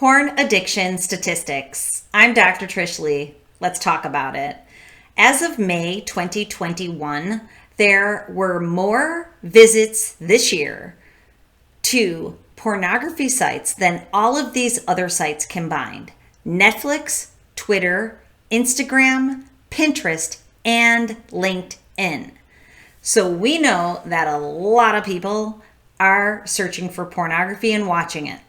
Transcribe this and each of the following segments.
Porn addiction statistics. I'm Dr. Trish Leigh. Let's talk about it. As of May 2021, there were more visits this year to pornography sites than all of these other sites combined. Netflix, Twitter, Instagram, Pinterest, and LinkedIn. So we know that a lot of people are searching for pornography and watching it.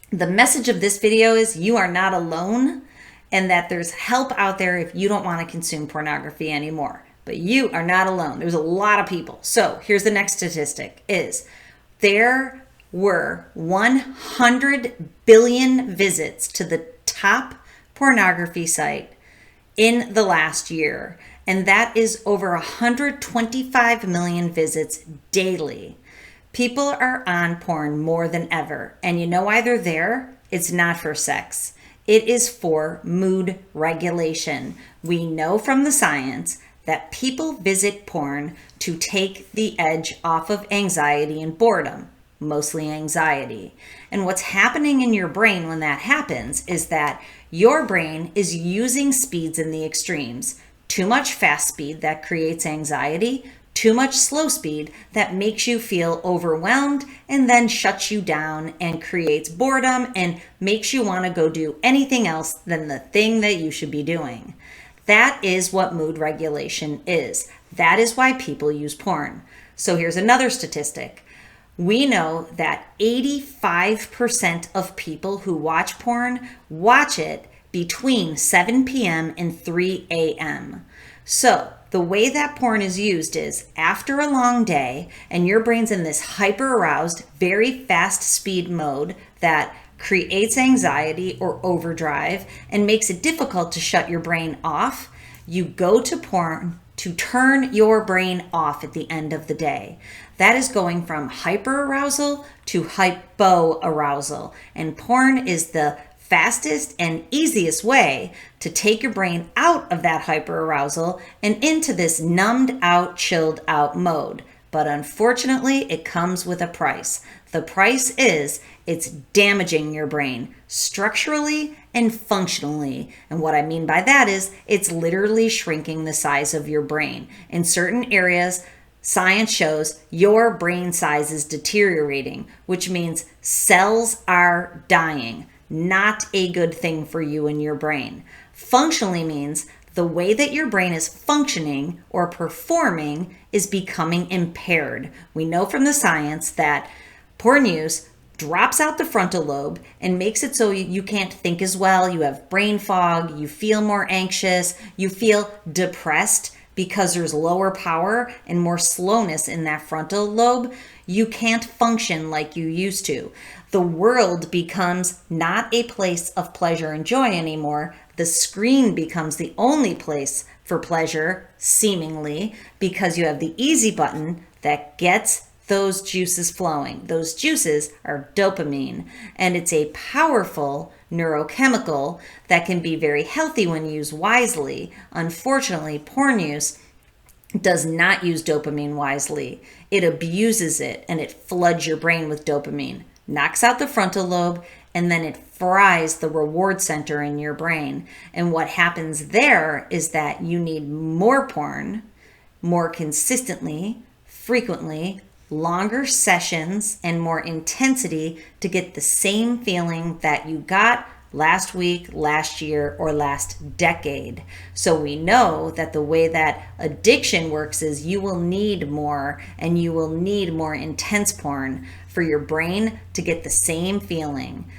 The message of this video is you are not alone and that there's help out there if you don't want to consume pornography anymore. But you are not alone. There's a lot of people. So here's the next statistic is there were 100 billion visits to the top pornography site in the last year. And that is over 125 million visits daily. People are on porn more than ever. And you know why they're there? It's not for sex. It is for mood regulation. We know from the science that people visit porn to take the edge off of anxiety and boredom, mostly anxiety. And what's happening in your brain when that happens is that your brain is using speeds in the extremes. Too much fast speed that creates anxiety, too much slow speed that makes you feel overwhelmed and then shuts you down and creates boredom and makes you want to go do anything else than the thing that you should be doing. That is what mood regulation is. That is why people use porn. So here's another statistic. We know that 85% of people who watch porn watch it between 7 p.m. and 3 a.m. So the way that porn is used is after a long day and your brain's in this hyper aroused, very fast speed mode that creates anxiety or overdrive and makes it difficult to shut your brain off, you go to porn to turn your brain off at the end of the day. That is going from hyper arousal to hypo arousal. And porn is the fastest and easiest way to take your brain out of that hyperarousal and into this numbed out, chilled out mode. But unfortunately, it comes with a price. The price is it's damaging your brain structurally and functionally. And what I mean by that is it's literally shrinking the size of your brain. In certain areas, science shows your brain size is deteriorating, which means cells are dying. Not a good thing for you and your brain. Functionally means the way that your brain is functioning or performing is becoming impaired. We know from the science that porn use drops out the frontal lobe and makes it so you can't think as well. You have brain fog, you feel more anxious, you feel depressed because there's lower power and more slowness in that frontal lobe. You can't function like you used to. The world becomes not a place of pleasure and joy anymore. The screen becomes the only place for pleasure, seemingly, because you have the easy button that gets those juices flowing. Those juices are dopamine, and it's a powerful neurochemical that can be very healthy when used wisely. Unfortunately, porn use does not use dopamine wisely. It abuses it, and it floods your brain with dopamine. Knocks out the frontal lobe, and then it fries the reward center in your brain. And what happens there is that you need more porn, more consistently, frequently, longer sessions, and more intensity to get the same feeling that you got last week, last year, or last decade. So we know that the way that addiction works is you will need more, and you will need more intense porn for your brain to get the same feeling.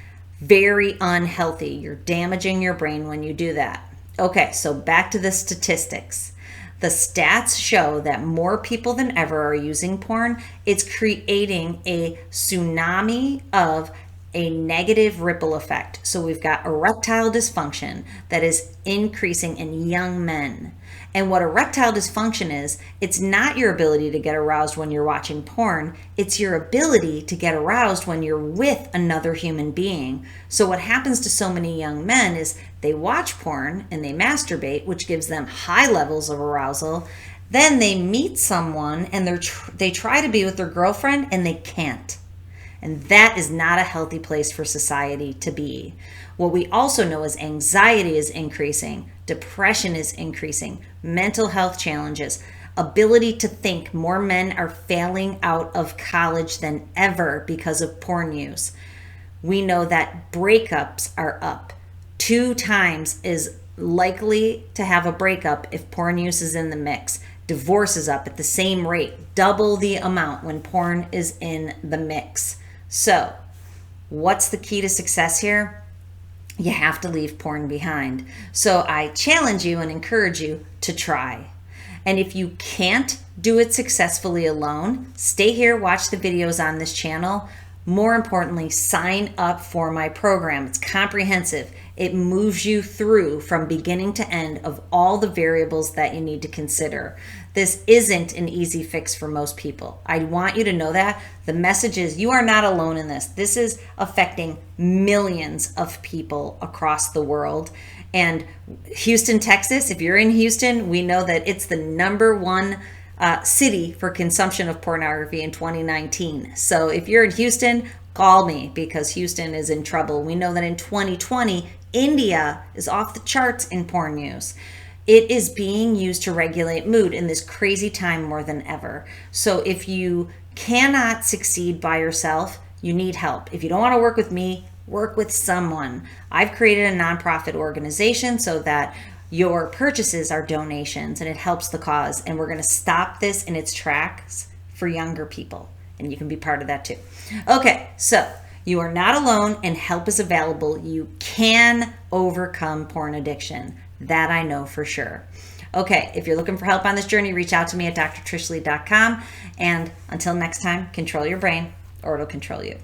Very unhealthy. You're damaging your brain when you do that. Okay, so back to the statistics. The stats show that more people than ever are using porn. It's creating a tsunami of a negative ripple effect. So we've got erectile dysfunction that is increasing in young men. And what erectile dysfunction is, it's not your ability to get aroused when you're watching porn. It's your ability to get aroused when you're with another human being. So what happens to so many young men is they watch porn and they masturbate, which gives them high levels of arousal. Then they meet someone and they try to be with their girlfriend and they can't. And that is not a healthy place for society to be. What we also know is anxiety is increasing, depression is increasing, mental health challenges, ability to think. More men are failing out of college than ever because of porn use. We know that breakups are up. 2 times is likely to have a breakup if porn use is in the mix. Divorce is up at the same rate, double the amount when porn is in the mix. So, what's the key to success here? You have to leave porn behind. So I challenge you and encourage you to try. And if you can't do it successfully alone, stay here, watch the videos on this channel. More importantly, sign up for my program. It's comprehensive. It moves you through from beginning to end of all the variables that you need to consider. This isn't an easy fix for most people. I want you to know that. The message is you are not alone in this. This is affecting millions of people across the world. And Houston, Texas, if you're in Houston, we know that it's the #1 city for consumption of pornography in 2019. So if you're in Houston, call me because Houston is in trouble. We know that in 2020, India is off the charts in porn use. It is being used to regulate mood in this crazy time more than ever. So if you cannot succeed by yourself, you need help. If you don't want to work with me, work with someone. I've created a nonprofit organization so that your purchases are donations and it helps the cause. And we're going to stop this in its tracks for younger people. And you can be part of that too. Okay, so you are not alone and help is available. You can overcome porn addiction. That I know for sure. Okay, if you're looking for help on this journey, reach out to me at drtrishleigh.com. And until next time, control your brain or it'll control you.